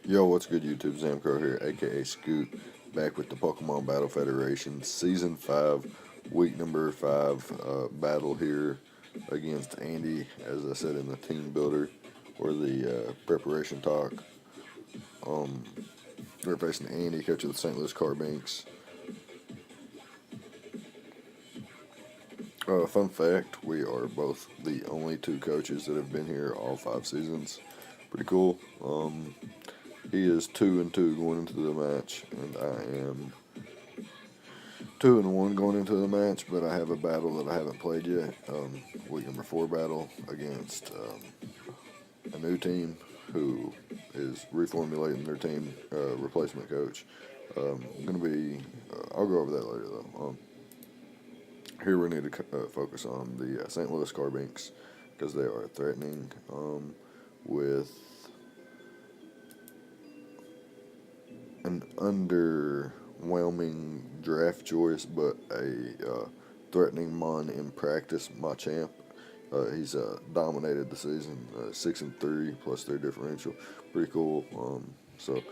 Yo, what's good, YouTube? Zamcro here, aka Scoot, back with the Pokemon Battle Federation Season 5, week number 5 battle here against Andy, as I said in the team builder or the preparation talk. Um, we're facing Andy, coach of the St. Louis Carbinks. Fun fact, we are both the only two coaches that have been here all 5 seasons. Pretty cool. He is 2-2 going into the match, and I am 2-1 going into the match, but I have a battle that I haven't played yet. Week number 4 battle against a new team who is reformulating their team replacement coach. Going to be, I'll go over that later though. Here we need to focus on the St. Louis Carbinks because they are threatening with an underwhelming draft choice, but a threatening Mon in practice, Machamp. He's dominated the season, 6-3 plus their differential. Pretty cool. So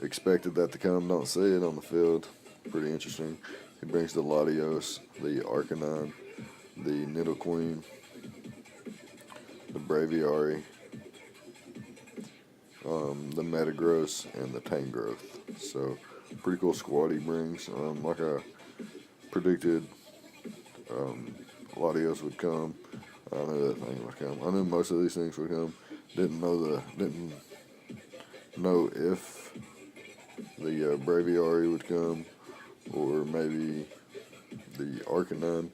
expected that to come. Don't see it on the field. Pretty interesting. He brings the Latios, the Arcanine, the Nidoqueen, the Braviary, the Metagross, and the Tangrowth. So pretty cool squad he brings. Like I predicted, Latios would come. I knew that thing would come. I knew most of these things would come. Didn't know if the Braviary would come or maybe the Arcanine.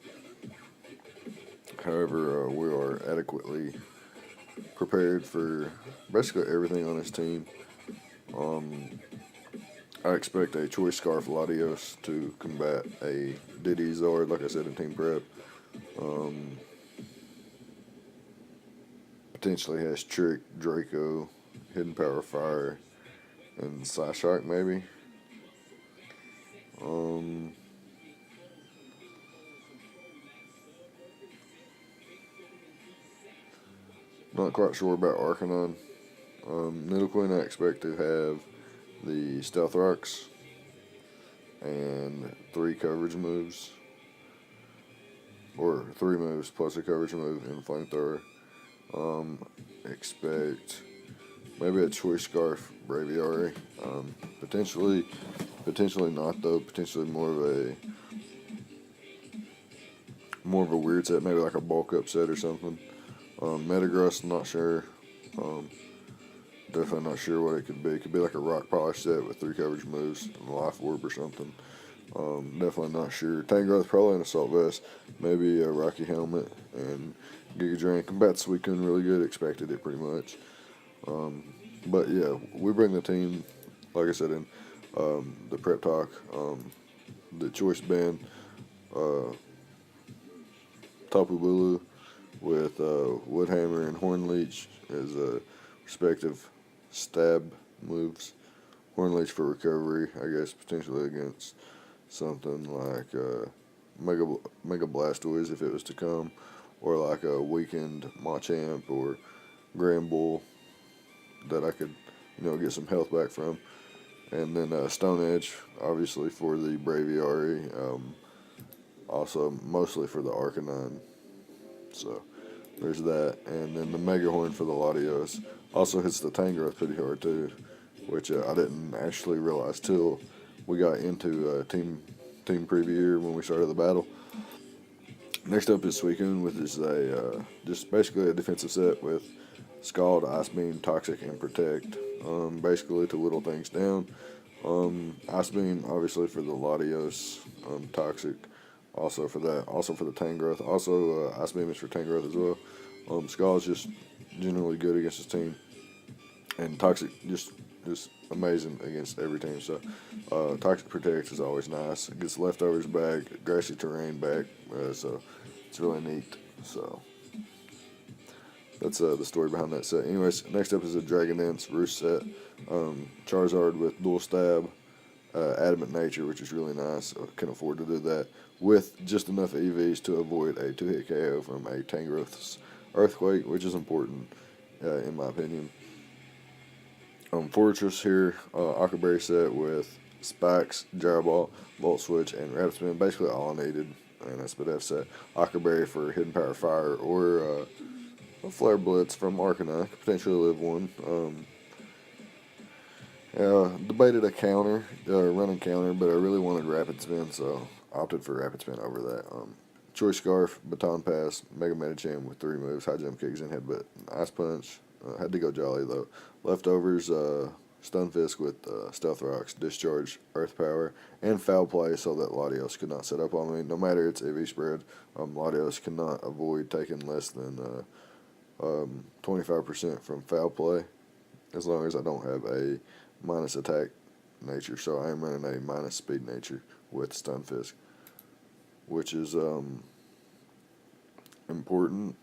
However, we are adequately prepared for basically everything on his team. I expect a Choice Scarf Latios to combat a Diddy Zard, like I said in team prep. Potentially has Trick, Draco, Hidden Power Fire, and Psyshock maybe. Not quite sure about Arcanine. Nidoqueen I expect to have the Stealth Rocks and 3 coverage moves. Or 3 moves plus a coverage move and Flamethrower. Expect maybe a Choice Scarf Braviary. Potentially not though. Potentially more of a weird set, maybe like a bulk up set or something. Metagross, not sure. Definitely not sure what it could be. It could be like a Rock Polish set with 3 coverage moves and a Life Orb or something. Definitely not sure. Tangrowth probably an Assault Vest, maybe a Rocky Helmet, and Giga Drain. Combats Suicune really good. Expected it pretty much. But yeah, we bring the team, like I said in the prep talk, the choice band, Tapu Bulu with Woodhammer and Horn Leech as respective stab moves. Horn Leech for recovery, I guess, potentially against something like Mega Blastoise if it was to come, or like a weakened Machamp or Granbull that I could, get some health back from. And then Stone Edge, obviously for the Braviary, also mostly for the Arcanine. So there's that. And then the Mega Horn for the Latios. Also hits the Tangrowth pretty hard too, which I didn't actually realize till we got into team preview here when we started the battle. Next up is Suicune, which is just basically a defensive set with Scald, Ice Beam, Toxic, and Protect. Basically to whittle things down. Ice Beam, obviously for the Latios, Toxic, also for that, also for the Tangrowth. Also, Ice Beam is for Tangrowth as well. Scald is just generally good against his team, and Toxic just amazing against every team. So, Toxic Protect is always nice. It gets leftovers back, grassy terrain back, so it's really neat. So that's the story behind that set. Anyways, next up is a Dragon Dance Roost set. Charizard with Dual Stab, Adamant Nature, which is really nice. I can afford to do that with just enough EVs to avoid a 2-hit KO from a Tangrowth's Earthquake, which is important in my opinion. Fortress here, Ockerberry set with spikes, gyro ball, volt switch, and rapid spin. Basically all I needed. And S5W5 set. Ockerberry for hidden power fire or a flare blitz from Arcanine. Could potentially live one. Debated a counter, running counter, but I really wanted rapid spin, so opted for rapid spin over that. Choice scarf, baton pass, mega Medicham with 3 moves, high jump kicks, and headbutt. Ice punch. Had to go jolly though. Leftovers, stun fisk with stealth rocks, discharge, earth power, and foul play, so that Latios could not set up on me. No matter its EV spread, Latios cannot avoid taking less than 25% from foul play, as long as I don't have a minus attack nature. So I am running a minus speed nature with stun fisk, which is important.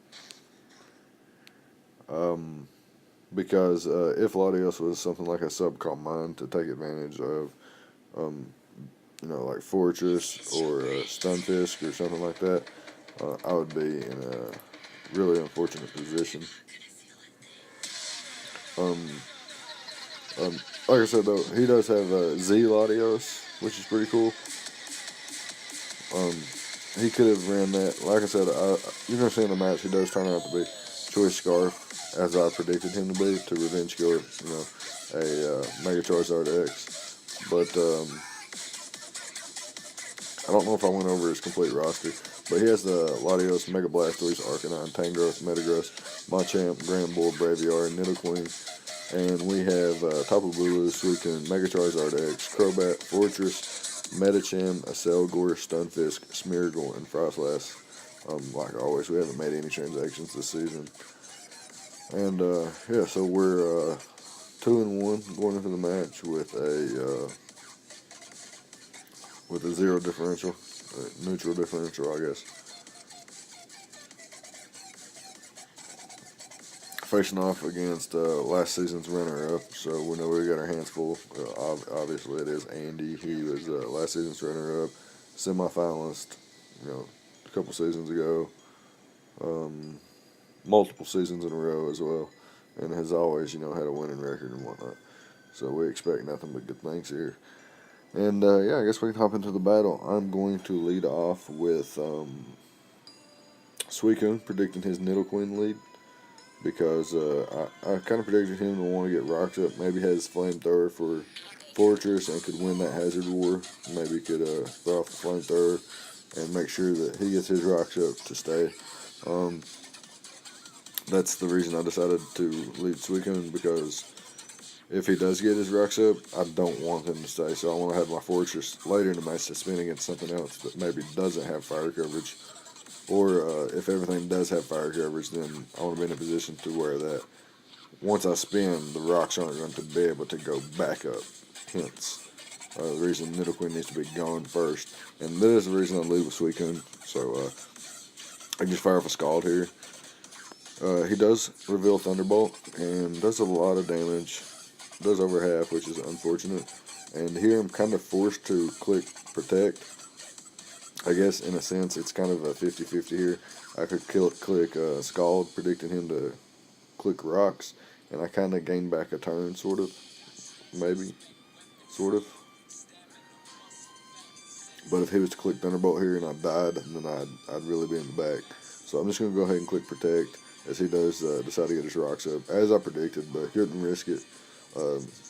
Because if Latios was something like a subcomp mine to take advantage of, like Fortress or Stunfisk or something like that, I would be in a really unfortunate position. Like I said though, he does have Z Latios, which is pretty cool. He could have ran that. Like I said, you're gonna see in the match he does turn out to be Choice Scarf, as I predicted him to be, to revenge kill, a Mega Charizard X. But I don't know if I went over his complete roster. But he has the Latios, Mega Blastoise, Arcanine, Tangrowth, Metagross, Machamp, Granbull, Braviar, Nidoqueen. And we have Tapu Bulu, Suicune, Mega Charizard X, Crobat, Fortress, Medicham, Acelgor, Stunfisk, Smeargle, and Frostlass. Like always, we haven't made any transactions this season. And so we're 2-1 going into the match with a 0 differential, neutral differential, I guess. Facing off against last season's runner-up, so we know we got our hands full. Obviously, it is Andy. He was last season's runner-up, semifinalist, a couple seasons ago, multiple seasons in a row as well, and has always, had a winning record and whatnot. So we expect nothing but good things here. And I guess we can hop into the battle. I'm going to lead off with Suicune, predicting his Nidoqueen lead. Because I kind of predicted him to want to get rocks up. Maybe has flamethrower for Fortress and could win that hazard war. Maybe could throw off the flamethrower and make sure that he gets his rocks up to stay. That's the reason I decided to lead Suicune, because if he does get his rocks up, I don't want him to stay. So I want to have my Fortress later in the match to spin against something else that maybe doesn't have fire coverage. Or if everything does have fire coverage, then I want to be in a position to where that once I spin, the rocks aren't going to be able to go back up. Hence, the reason Nidoqueen needs to be gone first. And that is the reason I lead with Suicune. So I just fire off a Scald here. He does reveal Thunderbolt and does a lot of damage. Does over half, which is unfortunate. And here I'm kind of forced to click Protect. I guess, in a sense, it's kind of a 50-50 here. I could click Scald, predicting him to click Rocks, and I kind of gained back a turn, sort of. Maybe. Sort of. But if he was to click Thunderbolt here and I died, then I'd really be in the back. So I'm just going to go ahead and click Protect, as he does decide to get his Rocks up, as I predicted, but he couldn't risk it.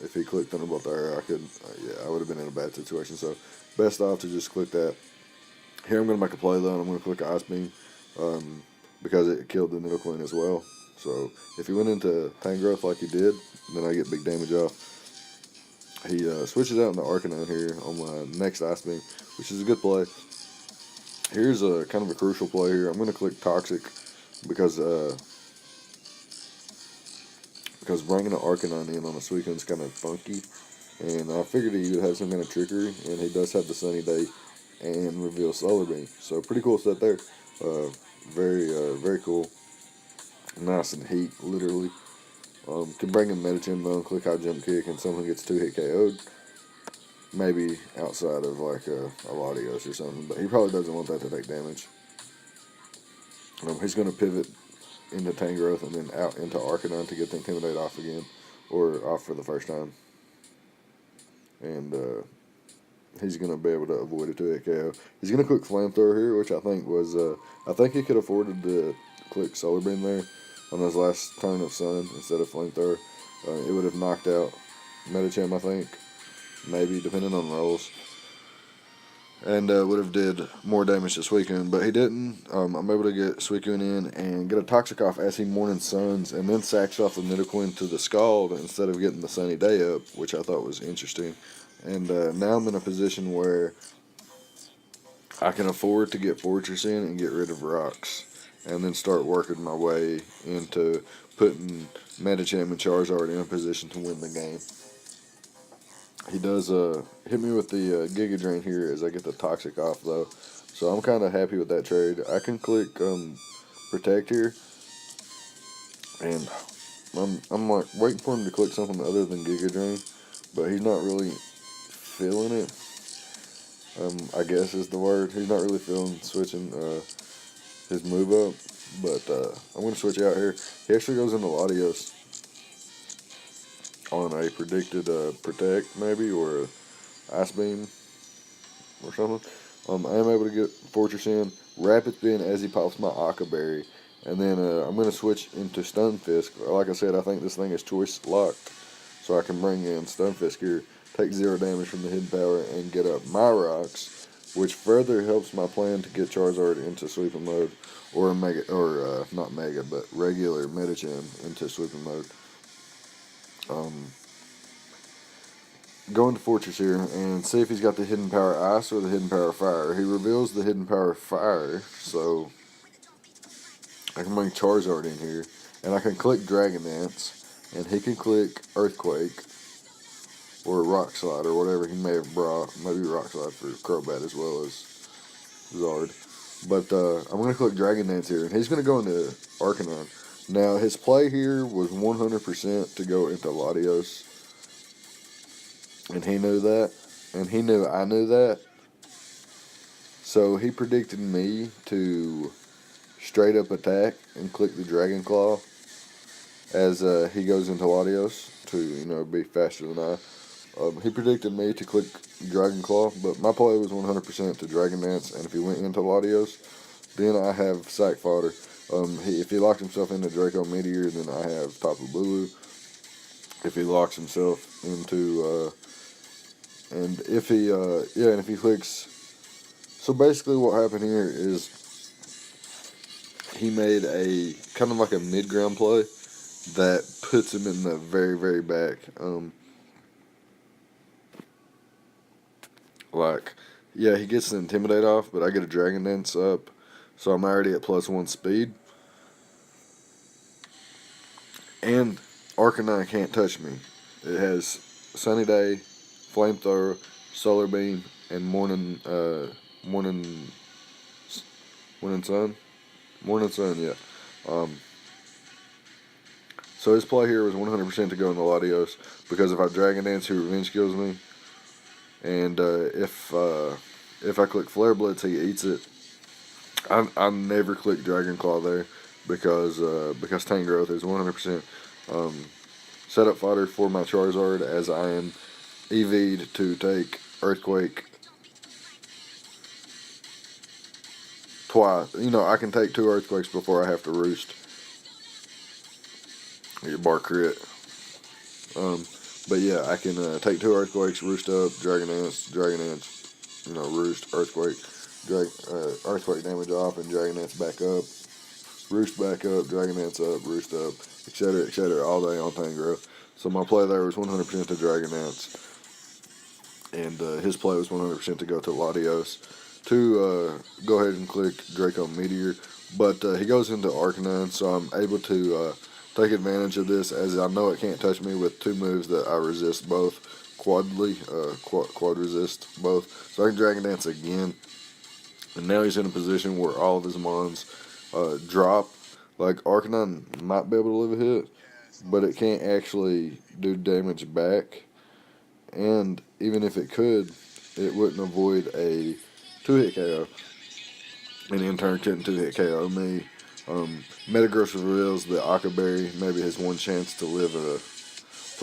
If he clicked Thunderbolt there, I would have been in a bad situation. So best off to just click that. Here I'm going to make a play though, and I'm going to click Ice Beam because it killed the Nidoqueen as well. So if he went into Tangrowth like he did, then I get big damage off. He switches out into Arcanine here on my next Ice Beam, which is a good play. Here's a kind of a crucial play here. I'm going to click Toxic because bringing an Arcanine in on a Suicune is kind of funky. And I figured he would have some kind of trickery, and he does have the Sunny Day and reveal Solar Beam. So pretty cool set there. Very cool. Nice and heat, literally. Can bring in Medicham though, click High Jump Kick, and someone gets 2-hit KO'd. Maybe outside of like a Latios or something, but he probably doesn't want that to take damage. He's going to pivot into Tangrowth and then out into Arcanine to get the Intimidate off again. or off for the first time. And he's going to be able to avoid a 2-hit KO. He's going to click Flamethrower here, which I think was, I think he could have afforded to click Solar Beam there on his last turn of Sun instead of Flamethrower. It would have knocked out Medicham, I think, maybe, depending on rolls. And would have did more damage to Suicune, but he didn't. I'm able to get Suicune in and get a Toxic off as he Morning Suns, and then sacks off the Nidoqueen to the Scald instead of getting the Sunny Day up, which I thought was interesting. And now I'm in a position where I can afford to get Fortress in and get rid of rocks, and then start working my way into putting Medicham and Charizard in a position to win the game. He does hit me with the Giga Drain here as I get the Toxic off, though. So I'm kind of happy with that trade. I can click Protect here, and I'm like waiting for him to click something other than Giga Drain, but he's not really feeling it. I guess is the word. He's not really feeling switching his move up, but I'm going to switch out here. He actually goes into Latios on a predicted Protect, maybe, or Ice Beam or something. I am able to get Fortress in, Rapid Spin as he pops my Aqua Berry, and then I'm going to switch into Stunfisk. Like I said, I think this thing is choice locked, so I can bring in Stunfisk here, take 0 damage from the hidden power, and get up my rocks, which further helps my plan to get Charizard into sweeping mode, or mega, or not mega, but regular Medicham into sweeping mode. Go into Fortress here and see if he's got the hidden power Ice or the hidden power Fire. He reveals the hidden power Fire, so I can bring Charizard in here, and I can click Dragon Dance, and he can click Earthquake or Rock Slide or whatever he may have brought. Maybe Rock Slide for Crobat as well as Zard. But I'm going to click Dragon Dance here, and he's going to go into Arcanine. Now, his play here was 100% to go into Latios, and he knew that, and he knew I knew that. So he predicted me to straight up attack and click the Dragon Claw as he goes into Latios to, be faster than I. He predicted me to click Dragon Claw, but my play was 100% to Dragon Dance, and if he went into Latios, then I have Sack Fodder. If he locked himself into Draco Meteor, then I have Tapu Bulu. If he locks himself into, and if he clicks, so basically what happened here is he made a kind of like a mid-ground play that puts him in the very, very back. He gets the Intimidate off, but I get a Dragon Dance up, so I'm already at +1 speed. And Arcanine can't touch me. It has Sunny Day, Flamethrower, Solar Beam, and Morning Sun. Morning Sun, yeah. So his play here was 100% to go in the Latios, because if I Dragon Dance, he Revenge Kills me. And if I click Flare Blitz, he eats it. I never click Dragon Claw there because Tangrowth is 100% setup fodder for my Charizard, as I am EV'd to take Earthquake twice. I can take 2 Earthquakes before I have to Roost. Get bar crit. But yeah, I can take 2 Earthquakes, Roost up, Dragon Dance, Roost, Earthquake, Earthquake damage off, and Dragon Dance back up, Roost back up, Dragon Dance up, Roost up, etc., all day on Tangrowth. So my play there was 100% to Dragon Dance, and his play was 100% to go to Latios to go ahead and click Draco Meteor. But he goes into Arcanine, so I'm able to take advantage of this, as I know it can't touch me with 2 moves that I resist both, quad resist both. So I can Dragon Dance again, and now he's in a position where all of his mons drop. Like, Arcanine might be able to live a hit, but it can't actually do damage back, and even if it could, it wouldn't avoid a 2-hit KO, and in turn couldn't 2-hit KO me. Metagross reveals that Aqua Berry maybe has one chance to live a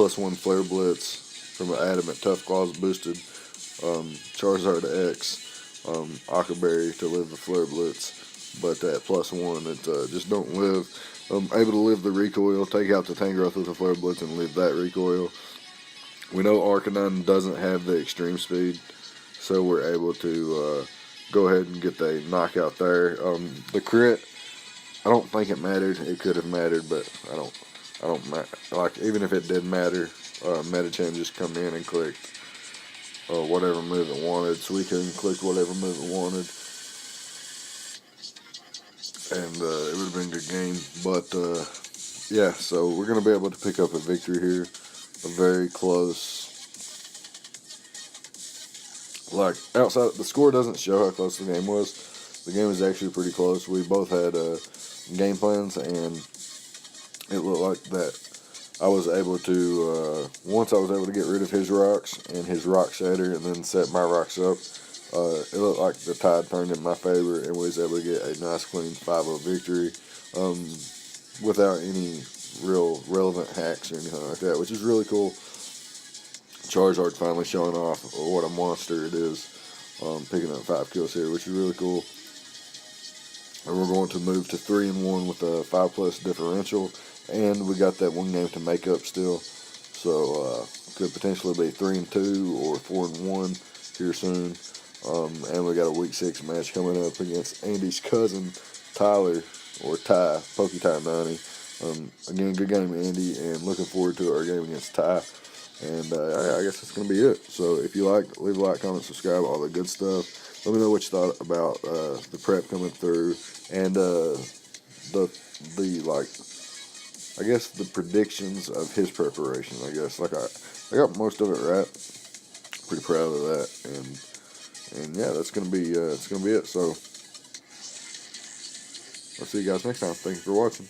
+1 Flare Blitz from an Adamant Tough Claws boosted Charrrrrrt X Ockerberry to live the Flare Blitz, but that +1 it just don't live. Able to live the recoil, take out the Tangrowth with the Flare Blitz and leave that recoil. We know Arcanine doesn't have the extreme speed, so we're able to go ahead and get the knockout there. The crit, I don't think it mattered. It could have mattered, but I don't like, even if it did matter, Metachan just come in and clicked whatever move it wanted. Suicune clicked whatever move it wanted, and it would have been a good game. But yeah, so we're gonna be able to pick up a victory here, a very close. Like, outside, the score doesn't show how close the game was. The game was actually pretty close. We both had game plans, and it looked like that I was able to, once I was able to get rid of his rocks and his rock shatter and then set my rocks up, it looked like the tide turned in my favor, and we was able to get a nice clean 5-0 victory without any real relevant hacks or anything like that, which is really cool. Charrrrrrt finally showing off what a monster it is, picking up 5 kills here, which is really cool. And we're going to move to 3-1 with a 5+ differential, and we got that one game to make up still, so could potentially be 3-2 or 4-1 here soon. And we got a week 6 match coming up against Andy's cousin Tyler, or Ty, PokeTy90. Again, good game, Andy, and looking forward to our game against Ty. And I guess that's going to be it. So if you like, leave a like, comment, subscribe, all the good stuff. Let me know what you thought about the prep coming through, and the like, I guess the predictions of his preparation. I guess, like, I got most of it right. Pretty proud of that, and yeah, that's gonna be it. So I'll see you guys next time. Thank you for watching.